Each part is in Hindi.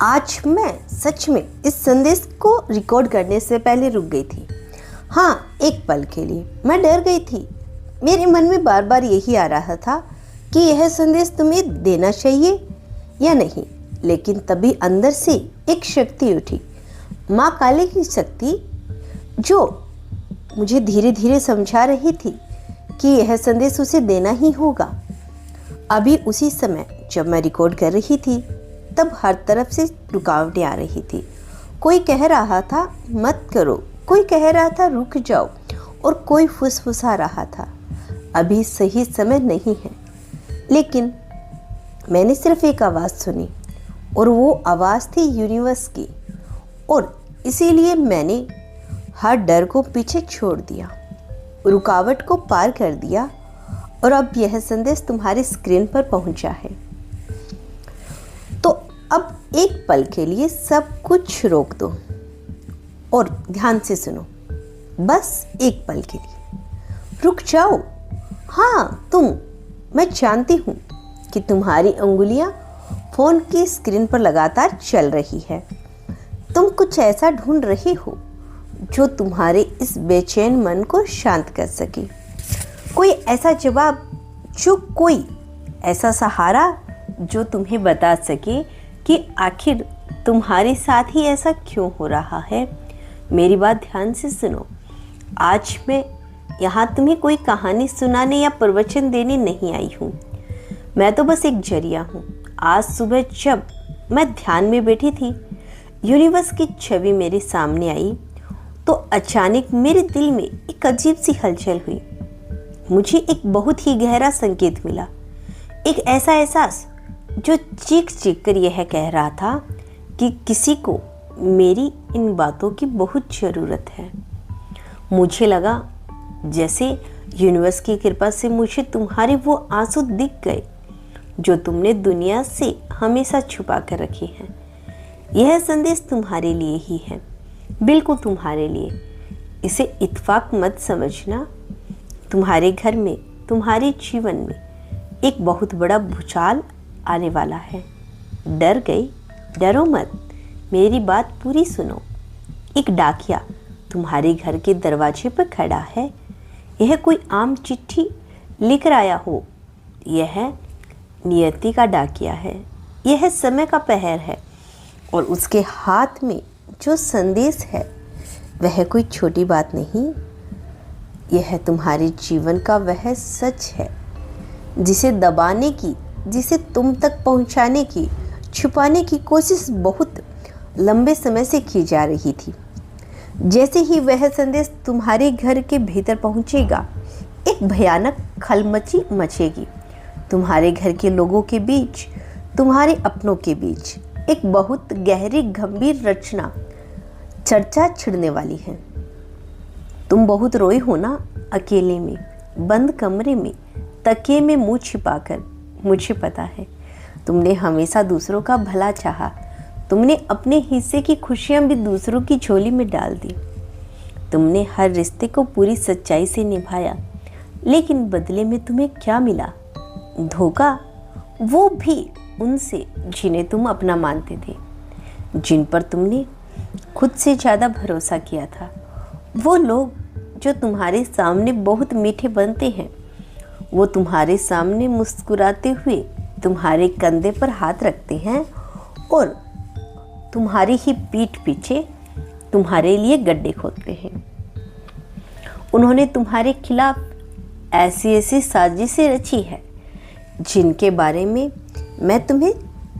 आज मैं सच में इस संदेश को रिकॉर्ड करने से पहले रुक गई थी। हाँ, एक पल के लिए मैं डर गई थी। मेरे मन में बार बार यही आ रहा था कि यह संदेश तुम्हें देना चाहिए या नहीं। लेकिन तभी अंदर से एक शक्ति उठी, माँ काली की शक्ति, जो मुझे धीरे धीरे समझा रही थी कि यह संदेश उसे देना ही होगा। अभी उसी समय जब मैं रिकॉर्ड कर रही थी, तब हर तरफ से रुकावटें आ रही थी। कोई कह रहा था मत करो, कोई कह रहा था रुक जाओ, और कोई फुसफुसा रहा था अभी सही समय नहीं है। लेकिन मैंने सिर्फ एक आवाज़ सुनी, और वो आवाज़ थी यूनिवर्स की। और इसीलिए मैंने हर डर को पीछे छोड़ दिया, रुकावट को पार कर दिया, और अब यह संदेश तुम्हारी स्क्रीन पर पहुंचा है। तो अब एक पल के लिए सब कुछ रोक दो और ध्यान से सुनो। बस एक पल के लिए रुक जाओ। हाँ, मैं जानती हूँ कि तुम्हारी उंगलियां फोन की स्क्रीन पर लगातार चल रही है। तुम कुछ ऐसा ढूंढ रही हो जो तुम्हारे इस बेचैन मन को शांत कर सके। कोई ऐसा जवाब, कोई ऐसा सहारा जो तुम्हें बता सके कि आखिर तुम्हारे साथ ही ऐसा क्यों हो रहा है। मेरी बात ध्यान से सुनो। आज मैं यहाँ तुम्हें कोई कहानी सुनाने या प्रवचन देने नहीं आई हूँ। मैं तो बस एक जरिया हूँ। आज सुबह जब मैं ध्यान में बैठी थी, यूनिवर्स की छवि मेरे सामने आई, तो अचानक मेरे दिल में एक अजीब सी हलचल हुई। मुझे एक बहुत ही गहरा संकेत मिला, एक ऐसा एहसास जो चीख चीख कर यह कह रहा था कि किसी को मेरी इन बातों की बहुत ज़रूरत है। मुझे लगा जैसे यूनिवर्स की कृपा से मुझे तुम्हारे वो आंसू दिख गए जो तुमने दुनिया से हमेशा छुपा कर रखे हैं। यह संदेश तुम्हारे लिए ही है, बिल्कुल तुम्हारे लिए। इसे इत्तेफाक मत समझना। तुम्हारे घर में, तुम्हारे जीवन में एक बहुत बड़ा भूचाल आने वाला है। डर गई? डरो मत, मेरी बात पूरी सुनो। एक डाकिया तुम्हारे घर के दरवाजे पर खड़ा है। यह कोई आम चिट्ठी लिख आया हो, यह नियति का डाकिया है। यह समय का पहर है, और उसके हाथ में जो संदेश है वह कोई छोटी बात नहीं। यह तुम्हारे जीवन का वह सच है जिसे दबाने की, जिसे तुम तक पहुंचाने की, छुपाने की कोशिश बहुत लंबे समय से की जा रही थी। जैसे ही वह संदेश तुम्हारे घर के भीतर पहुंचेगा, एक भयानक खलबली मचेगी। तुम्हारे घर के लोगों के बीच, तुम्हारे अपनों के बीच एक बहुत गहरी गंभीर रचना, चर्चा छिड़ने वाली है। तुम बहुत रोए हो ना, अकेले में, बंद कमरे में, तकिए में मुंह छिपाकर। मुझे पता है, तुमने हमेशा दूसरों का भला चाहा। तुमने अपने हिस्से की खुशियां भी दूसरों की झोली में डाल दी। तुमने हर रिश्ते को पूरी सच्चाई से निभाया, लेकिन बदले में तुम्हें क्या मिला? धोखा। वो भी उनसे जिन्हें तुम अपना मानते थे, जिन पर तुमने खुद से ज़्यादा भरोसा किया था। वो लोग जो तुम्हारे सामने बहुत मीठे बनते हैं, वो तुम्हारे सामने मुस्कुराते हुए तुम्हारे कंधे पर हाथ रखते हैं और तुम्हारी ही पीठ पीछे तुम्हारे लिए गड्ढे खोदते हैं। उन्होंने तुम्हारे खिलाफ ऐसी ऐसी साजिशें रची है जिनके बारे में मैं तुम्हें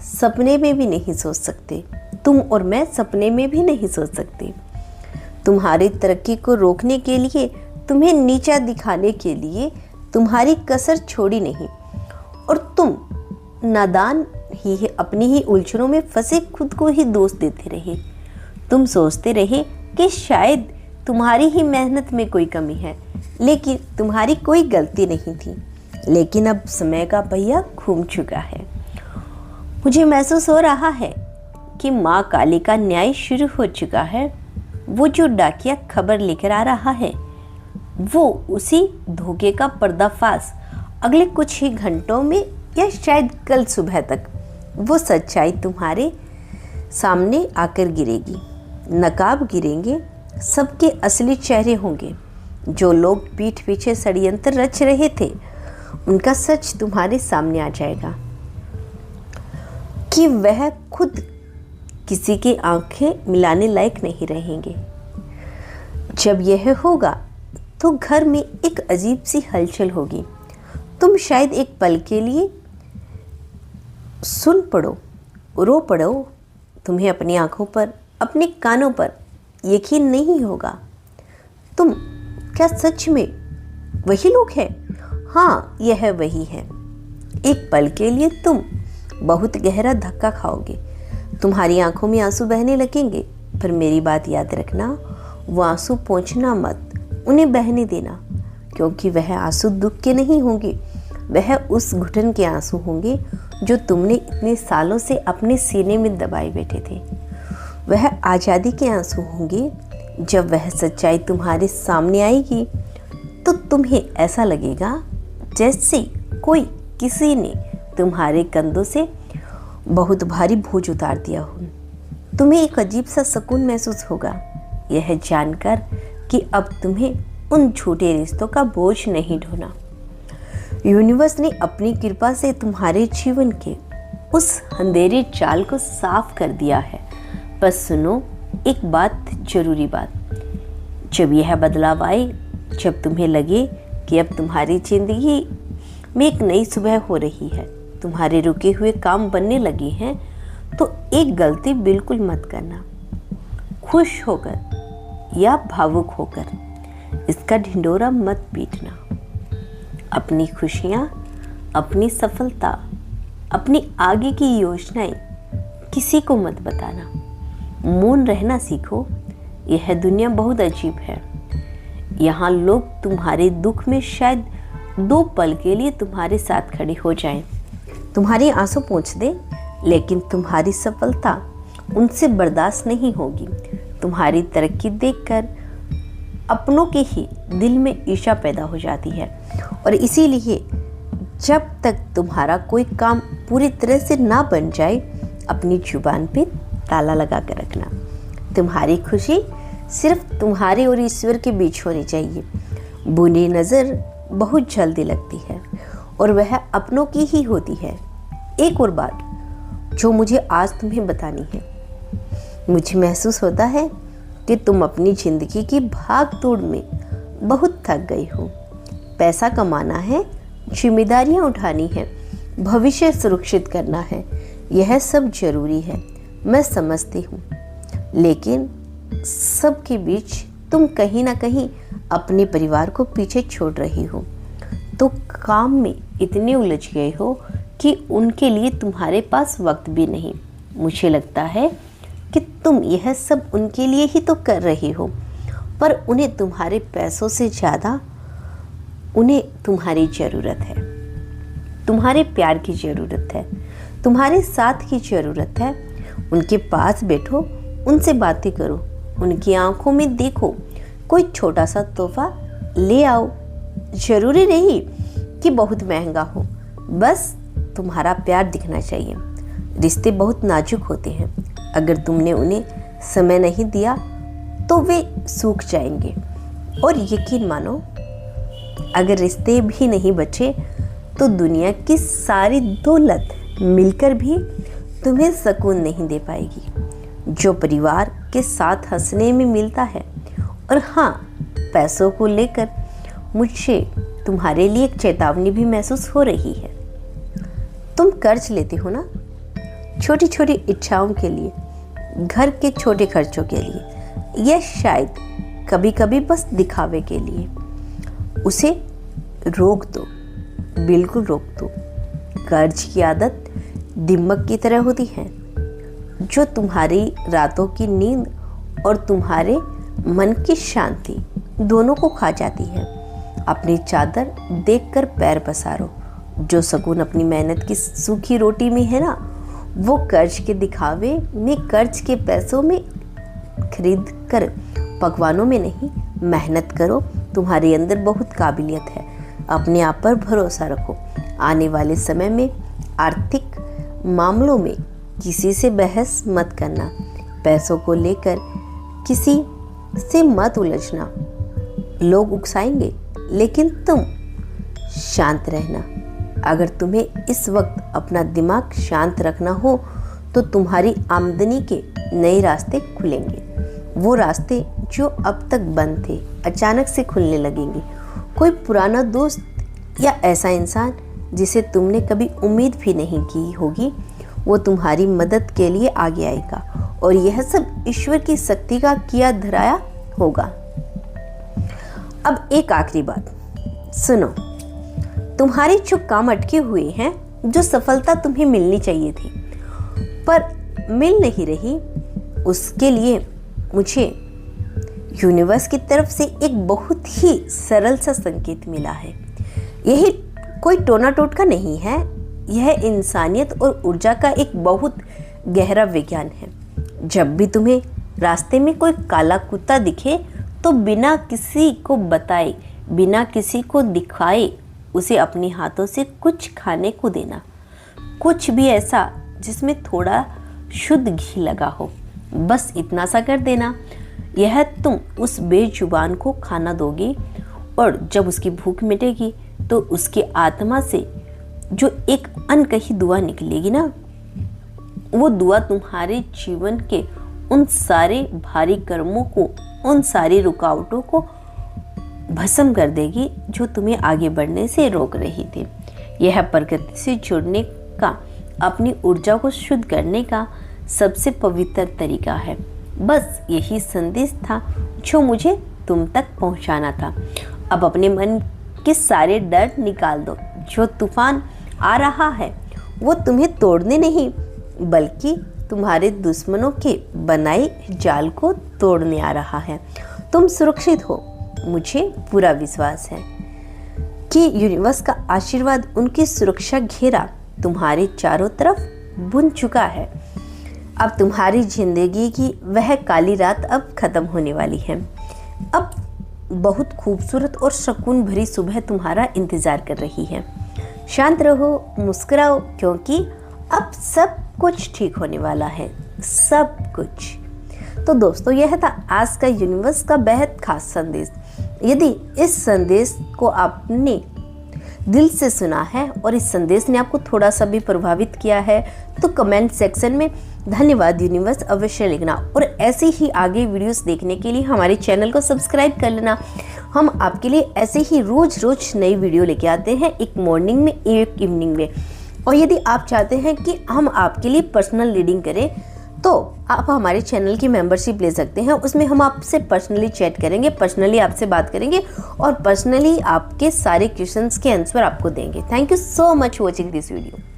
सपने में भी नहीं सोच सकती। तुम और मैं सपने में भी नहीं सोच सकते। तुम्हारी तरक्की को रोकने के लिए, तुम्हें नीचा दिखाने के लिए तुम्हारी कसर छोड़ी नहीं, और तुम नादान ही अपनी ही उलझनों में फंसे खुद को ही दोष देते रहे। तुम सोचते रहे कि शायद तुम्हारी ही मेहनत में कोई कमी है, लेकिन तुम्हारी कोई गलती नहीं थी। लेकिन अब समय का पहिया घूम चुका है। मुझे महसूस हो रहा है कि माँ काली का न्याय शुरू हो चुका है। वो जो डाकिया खबर लेकर आ रहा है, वो उसी धोखे का पर्दाफाश अगले कुछ ही घंटों में या शायद कल सुबह तक वो सच्चाई तुम्हारे सामने आकर गिरेगी। नकाब गिरेंगे, सबके असली चेहरे होंगे। जो लोग पीठ पीछे षड्यंत्र रच रहे थे, उनका सच तुम्हारे सामने आ जाएगा कि वह खुद किसी की आंखें मिलाने लायक नहीं रहेंगे। जब यह होगा तो घर में एक अजीब सी हलचल होगी। तुम शायद एक पल के लिए सुन पड़ो, रो पड़ो। तुम्हें अपनी आंखों पर, अपने कानों पर यकीन नहीं होगा। तुम क्या सच में वही लोग हैं? हाँ, यह वही है। एक पल के लिए तुम बहुत गहरा धक्का खाओगे। तुम्हारी आंखों में आंसू बहने लगेंगे, पर मेरी बात याद रखना, वो आंसू पोंछना मत, उन्हें बहने देना, क्योंकि वह आंसू दुख के नहीं होंगे। वह उस घुटन के आंसू होंगे जो तुमने इतने सालों से अपने सीने में दबाए बैठे थे। वह आज़ादी के आंसू होंगे। जब वह सच्चाई तुम्हारे सामने आएगी तो तुम्हें ऐसा लगेगा जैसे कोई किसी ने तुम्हारे कंधों से बहुत भारी बोझ उतार दिया हो। तुम्हें एक अजीब सा सुकून महसूस होगा, यह जानकर कि अब तुम्हें उन झूठे रिश्तों का बोझ नहीं ढोना। यूनिवर्स ने अपनी कृपा से तुम्हारे जीवन के उस अंधेरे चाल को साफ कर दिया है। बस सुनो एक बात, जरूरी बात। जब यह बदलाव आए, जब तुम्हें लगे कि अब तुम्हारी जिंदगी में एक नई सुबह हो रही है, तुम्हारे रुके हुए काम बनने लगे हैं, तो एक गलती बिल्कुल मत करना। खुश होकर या भावुक होकर इसका ढिंढोरा मत पीटना। अपनी खुशियाँ, अपनी सफलता, अपनी आगे की योजनाएं किसी को मत बताना। मौन रहना सीखो। यह दुनिया बहुत अजीब है। यहाँ लोग तुम्हारे दुख में शायद 2 पल के लिए तुम्हारे साथ खड़े हो जाएं, तुम्हारी आंसू पोंछ दे, लेकिन तुम्हारी सफलता उनसे बर्दाश्त नहीं होगी। तुम्हारी तरक्की देखकर अपनों के ही दिल में ईर्ष्या पैदा हो जाती है, और इसीलिए जब तक तुम्हारा कोई काम पूरी तरह से ना बन जाए, अपनी जुबान पे ताला लगा कर रखना। तुम्हारी खुशी सिर्फ तुम्हारे और ईश्वर के बीच होनी चाहिए। बुरी नज़र बहुत जल्दी लगती है और वह अपनों की ही होती है। एक और बात जो मुझे आज तुम्हें बतानी है। मुझे महसूस होता है कि तुम अपनी ज़िंदगी की भाग दौड़ में बहुत थक गई हो। पैसा कमाना है, जिम्मेदारियां उठानी है, भविष्य सुरक्षित करना है, यह सब जरूरी है, मैं समझती हूँ। लेकिन सबके बीच तुम कहीं ना कहीं अपने परिवार को पीछे छोड़ रही हो। तो काम में इतने उलझ गए हो कि उनके लिए तुम्हारे पास वक्त भी नहीं। मुझे लगता है कि तुम यह सब उनके लिए ही तो कर रही हो, पर उन्हें तुम्हारे पैसों से ज़्यादा उन्हें तुम्हारी ज़रूरत है। तुम्हारे प्यार की ज़रूरत है, तुम्हारे साथ की ज़रूरत है। उनके पास बैठो, उनसे बातें करो, उनकी आंखों में देखो, कोई छोटा सा तोहफा ले आओ। ज़रूरी नहीं कि बहुत महंगा हो, बस तुम्हारा प्यार दिखना चाहिए। रिश्ते बहुत नाजुक होते हैं, अगर तुमने उन्हें समय नहीं दिया तो वे सूख जाएंगे। और यकीन मानो, अगर रिश्ते भी नहीं बचे तो दुनिया की सारी दौलत मिलकर भी तुम्हें सुकून नहीं दे पाएगी जो परिवार के साथ हंसने में मिलता है। और हाँ, पैसों को लेकर मुझे तुम्हारे लिए एक चेतावनी भी महसूस हो रही है। तुम कर्ज लेते हो ना, छोटी छोटी इच्छाओं के लिए, घर के छोटे खर्चों के लिए, यह शायद कभी कभी बस दिखावे के लिए। उसे रोक दो, बिल्कुल रोक दो। कर्ज की आदत दिमक की तरह होती है जो तुम्हारी रातों की नींद और तुम्हारे मन की शांति दोनों को खा जाती है। अपनी चादर देखकर पैर पसारो। जो सुकून अपनी मेहनत की सूखी रोटी में है ना, वो कर्ज के दिखावे में, कर्ज के पैसों में खरीद कर पकवानों में नहीं। मेहनत करो, तुम्हारे अंदर बहुत काबिलियत है। अपने आप पर भरोसा रखो। आने वाले समय में आर्थिक मामलों में किसी से बहस मत करना। पैसों को लेकर किसी से मत उलझना। लोग उकसाएंगे, लेकिन तुम शांत रहना। अगर तुम्हें इस वक्त अपना दिमाग शांत रखना हो तो तुम्हारी आमदनी के नए रास्ते खुलेंगे। वो रास्ते जो अब तक बंद थे अचानक से खुलने लगेंगे। कोई पुराना दोस्त या ऐसा इंसान जिसे तुमने कभी उम्मीद भी नहीं की होगी, वो तुम्हारी मदद के लिए आगे आएगा और यह सब ईश्वर की शक्ति का किया धराया होगा। अब एक आखिरी बात सुनो। तुम्हारे जो काम अटके हुए हैं, जो सफलता तुम्हें मिलनी चाहिए थी पर मिल नहीं रही, उसके लिए मुझे यूनिवर्स की तरफ से एक बहुत ही सरल सा संकेत मिला है। यही कोई टोना टोटका नहीं है, यह इंसानियत और ऊर्जा का एक बहुत गहरा विज्ञान है। जब भी तुम्हें रास्ते में कोई काला कुत्ता दिखे तो बिना किसी को बताए, बिना किसी को दिखाए उसे अपने हाथों से कुछ खाने को देना। कुछ भी ऐसा जिसमें थोड़ा शुद्ध घी लगा हो, बस इतना सा कर देना। यह तुम उस बेजुबान को खाना दोगे और जब उसकी भूख मिटेगी तो उसकी आत्मा से जो एक अनकही दुआ निकलेगी ना, वो दुआ तुम्हारे जीवन के उन सारे भारी कर्मों को, उन सारी रुकावटों को भस्म कर देगी जो तुम्हें आगे बढ़ने से रोक रही थी। यह प्रकृति से जुड़ने का, अपनी ऊर्जा को शुद्ध करने का सबसे पवित्र तरीका है। बस यही संदेश था जो मुझे तुम तक पहुंचाना था। अब अपने मन के सारे डर निकाल दो। जो तूफान आ रहा है वो तुम्हें तोड़ने नहीं, बल्कि तुम्हारे दुश्मनों के बनाए जाल को तोड़ने आ रहा है। तुम सुरक्षित हो, मुझे पूरा विश्वास है कि यूनिवर्स का आशीर्वाद, उनकी सुरक्षा घेरा तुम्हारे चारों तरफ बुन चुका है। अब तुम्हारी जिंदगी की वह काली रात अब खत्म होने वाली है। अब बहुत खूबसूरत और सुकून भरी सुबह तुम्हारा इंतजार कर रही है। शांत रहो, मुस्कुराओ, क्योंकि अब सब कुछ ठीक होने वाला है, सब कुछ। तो दोस्तों, यह था आज का यूनिवर्स का बेहद खास संदेश। यदि इस संदेश को आपने दिल से सुना है और इस संदेश ने आपको थोड़ा सा भी प्रभावित किया है तो कमेंट सेक्शन में धन्यवाद यूनिवर्स अवश्य लिखना। और ऐसे ही आगे वीडियोस देखने के लिए हमारे चैनल को सब्सक्राइब कर लेना। हम आपके लिए ऐसे ही रोज रोज नई वीडियो लेके आते हैं, एक मॉर्निंग में, एक इवनिंग में। और यदि आप चाहते हैं कि हम आपके लिए पर्सनल रीडिंग करें तो आप हमारे चैनल की मेंबरशिप ले सकते हैं। उसमें हम आपसे पर्सनली चैट करेंगे, पर्सनली आपसे बात करेंगे और पर्सनली आपके सारे क्वेश्चंस के आंसर आपको देंगे। Thank you so much watching this video.